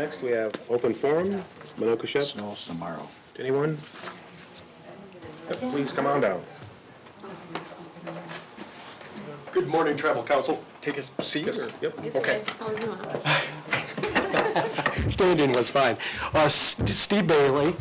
Next, we have open forum. Manoka Shep. Snows tomorrow. Anyone? Yep, please come on down. Good morning, Tribal Council. Take a seat. Yep. Okay. Standing was fine. Steve Bailey.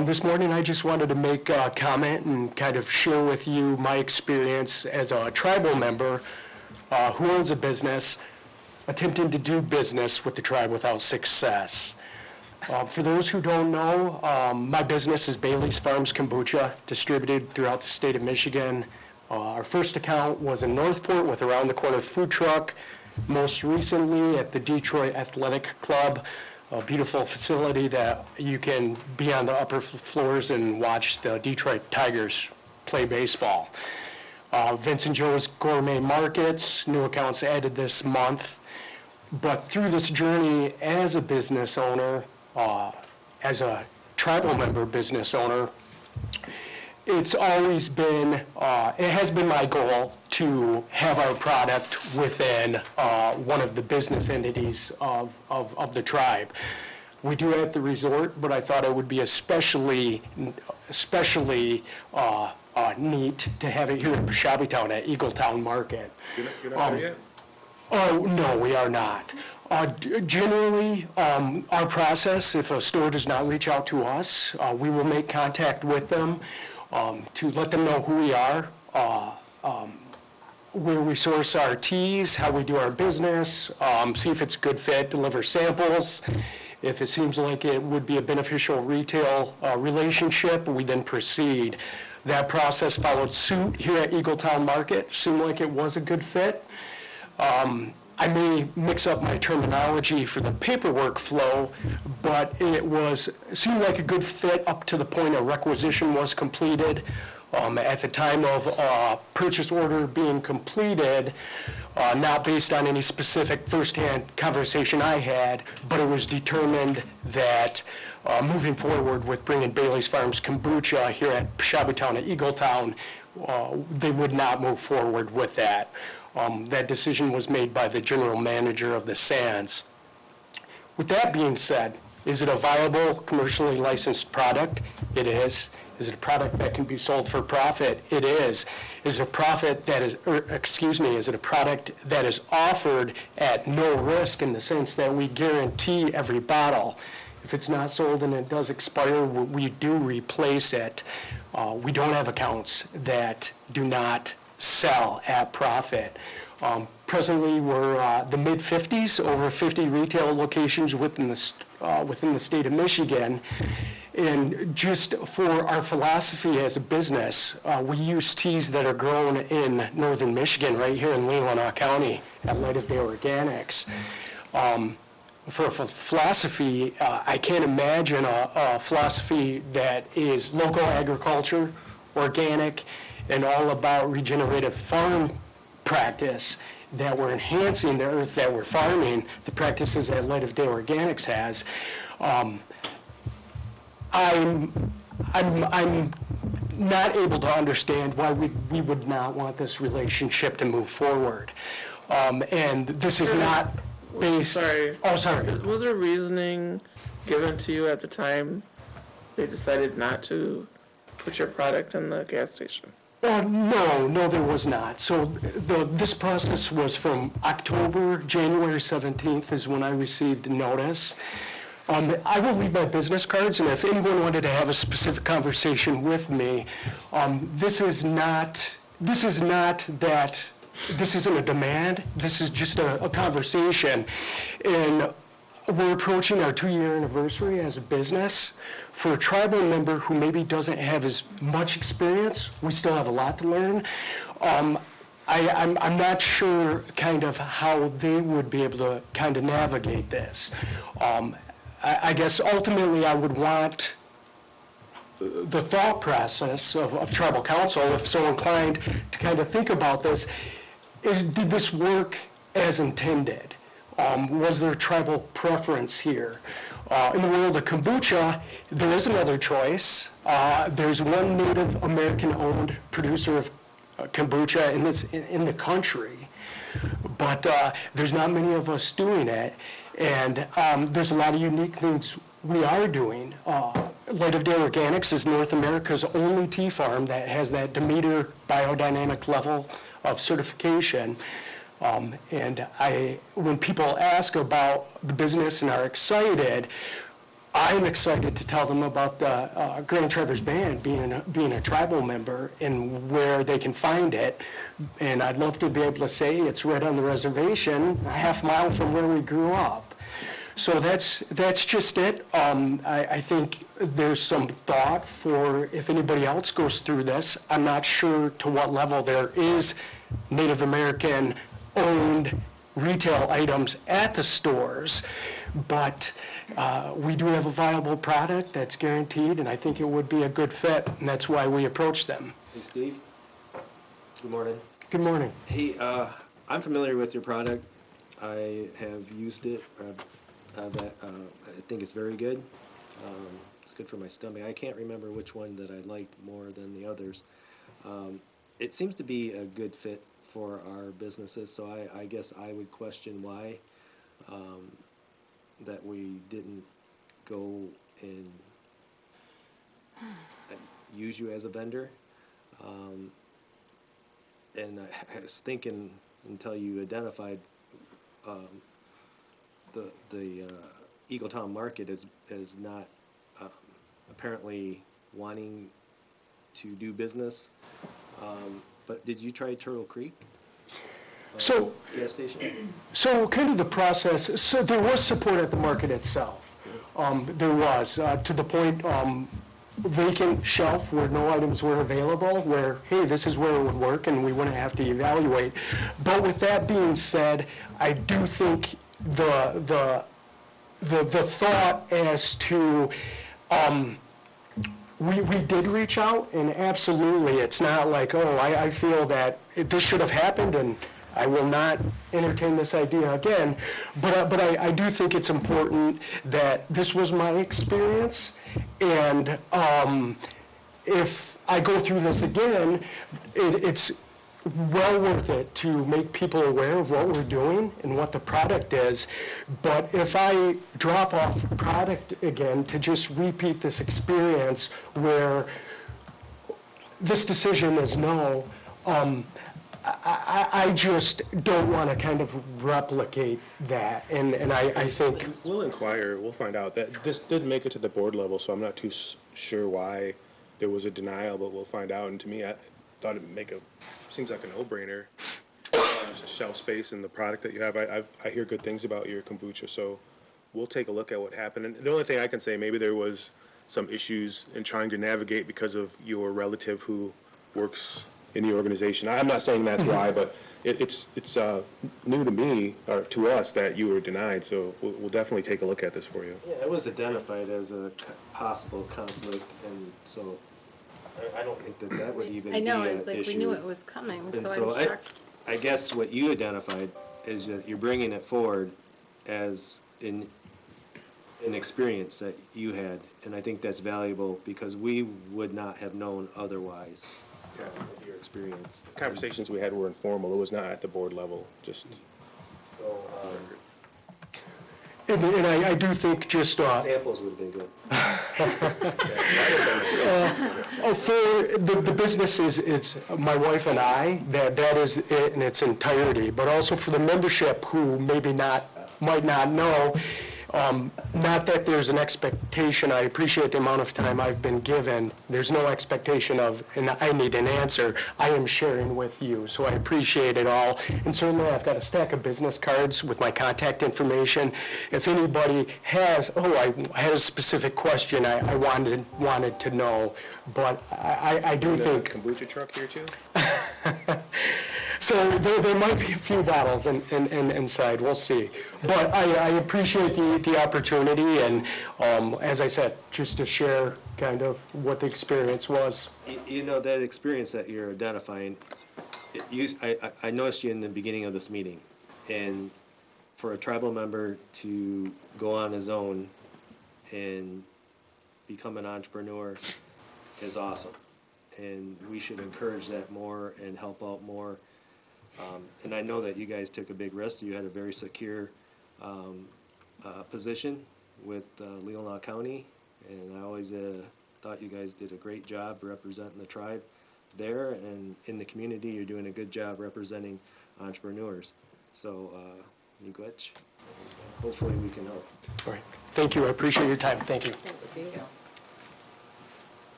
This morning I just wanted to make a comment and kind of share with you my experience as a tribal member who owns a business attempting to do business with the tribe without success. For those who don't know, my business is Bailey's Farms Kombucha, distributed throughout the state of Michigan. Our first account was in Northport with Around the Corner food truck. Most recently at the Detroit Athletic Club, a beautiful facility that you can be on the upper floors and watch the Detroit Tigers play baseball. Vince and Joe's Gourmet Markets, new accounts added this month. But through this journey as a business owner, as a tribal member business owner, it's always been, it has been my goal to have our product within one of the business entities of the tribe. We do it at the resort, but I thought it would be especially neat to have it here in Peshawbestown at Eagletown Market. You're not there yet? Oh, no, we are not. Generally, our process, if a store does not reach out to us, we will make contact with them to let them know who we are, where we source our teas, how we do our business, see if it's a good fit, deliver samples. If it seems like it would be a beneficial retail relationship, we then proceed. That process followed suit here at Eagletown Market. Seemed like it was a good fit. I may mix up my terminology for the paperwork flow, but it seemed like a good fit up to the point a requisition was completed. At the time of purchase order being completed, not based on any specific firsthand conversation I had, but it was determined that moving forward with bringing Bailey's Farms Kombucha here at Peshawbestown at Eagletown, they would not move forward with that. That decision was made by the general manager of the Sands. With that being said, is it a viable commercially licensed product? It is. Is it a product that can be sold for profit? It is. Is it a product that is offered at no risk in the sense that we guarantee every bottle? If it's not sold and it does expire, we do replace it. We don't have accounts that do not sell at profit. Presently, we're the mid-50s, over 50 retail locations within the state of Michigan. And just for our philosophy as a business, we use teas that are grown in northern Michigan, right here in Leelanau County at Light of Day Organics. For a philosophy, I can't imagine a philosophy that is local agriculture, organic, and all about regenerative farm practice, that we're enhancing the earth that we're farming, the practices that Light of Day Organics has. I'm not able to understand why we would not want this relationship to move forward. And this is not based... Sorry. Oh, sorry. Was there reasoning given to you at the time they decided not to put your product in the gas station? No, there was not. So this process was from January 17th is when I received notice. I will leave my business cards, and if anyone wanted to have a specific conversation with me, this isn't a demand. This is just a conversation. And we're approaching our 2-year anniversary as a business. For a tribal member who maybe doesn't have as much experience, we still have a lot to learn. I'm not sure kind of how they would be able to kind of navigate this. I guess ultimately I would want the thought process of tribal council, if so inclined, to kind of think about this. Did this work as intended? Was there tribal preference here? In the world of kombucha, there is another choice. There's one Native American-owned producer of kombucha in the country, but there's not many of us doing it. And there's a lot of unique things we are doing. Light of Day Organics is North America's only tea farm that has that Demeter biodynamic level of certification. And when people ask about the business and are excited, I'm excited to tell them about the Grand Traverse Band being a tribal member and where they can find it. And I'd love to be able to say it's right on the reservation, a half mile from where we grew up. So that's just it. I think there's some thought for if anybody else goes through this. I'm not sure to what level there is Native American owned retail items at the stores, but we do have a viable product that's guaranteed, and I think it would be a good fit, and that's why we approached them. Hey, Steve. Good morning. Good morning. Hey, I'm familiar with your product. I have used it. I think it's very good. It's good for my stomach. I can't remember which one that I liked more than the others. It seems to be a good fit for our businesses, so I guess I would question why that we didn't go and use you as a vendor. And I was thinking until you identified the Eagletown Market as not apparently wanting to do business. But did you try Turtle Creek? So, Gas station? so kind of the process, so there was support at the market itself. There was, to the point, vacant shelf where no items were available, where, hey, this is where it would work, and we wouldn't have to evaluate. But with that being said, I do think the thought as to, we did reach out, and absolutely, it's not like, oh, I feel that this should have happened, and I will not entertain this idea again. But I do think it's important that this was my experience, and if I go through this again, it's well worth it to make people aware of what we're doing and what the product is. But if I drop off product again to just repeat this experience where this decision is no, I just don't want to kind of replicate that, and I think... We'll inquire, we'll find out. That this did make it to the board level, so I'm not too sure why there was a denial, but we'll find out. And to me, I thought it'd seems like a no-brainer. Just shelf space and the product that you have. I hear good things about your kombucha, so we'll take a look at what happened. And the only thing I can say, maybe there was some issues in trying to navigate because of your relative who works in the organization. I'm not saying that's why, but it's new to me, or to us, that you were denied, so we'll definitely take a look at this for you. Yeah, it was identified as a possible conflict, and so I don't think that would even be I know, an it's like we issue. knew it was coming, And so I'm shocked. I guess what you identified is that you're bringing it forward as an experience that you had, and I think that's valuable because we would not have known otherwise. Of your experience. Conversations we had were informal. It was not at the board level, just... So, And I do think just... samples would have been good. For the business it's my wife and I, that is it in its entirety, but also for the membership who might not know, not that there's an expectation. I appreciate the amount of time I've been given. There's no expectation of, and I need an answer. I am sharing with you, so I appreciate it all. And certainly I've got a stack of business cards with my contact information. If anybody has, I had a specific question I wanted to know, but I do think... Kombucha truck here too? So there might be a few bottles inside, we'll see. But I appreciate the opportunity, and as I said, just to share kind of what the experience was. You know, that experience that you're identifying, I noticed you in the beginning of this meeting, and for a tribal member to go on his own and become an entrepreneur is awesome. And we should encourage that more and help out more. And I know that you guys took a big risk. You had a very secure position with Leelanau County, and I always thought you guys did a great job representing the tribe there, and in the community, you're doing a good job representing entrepreneurs. So, miigwech. Hopefully we can help. All right. Thank you. I appreciate your time. Thank you.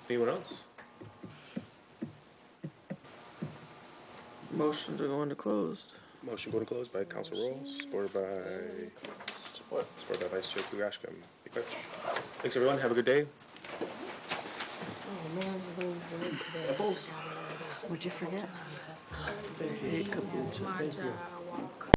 Anyone else? Motion to go into closed. Motion go to close by Council Rolls, supported by Vice Chair Kugashka. Thanks, everyone. Have a good day. Oh, man, we're going to work today. What'd you forget? Hey, kombucha.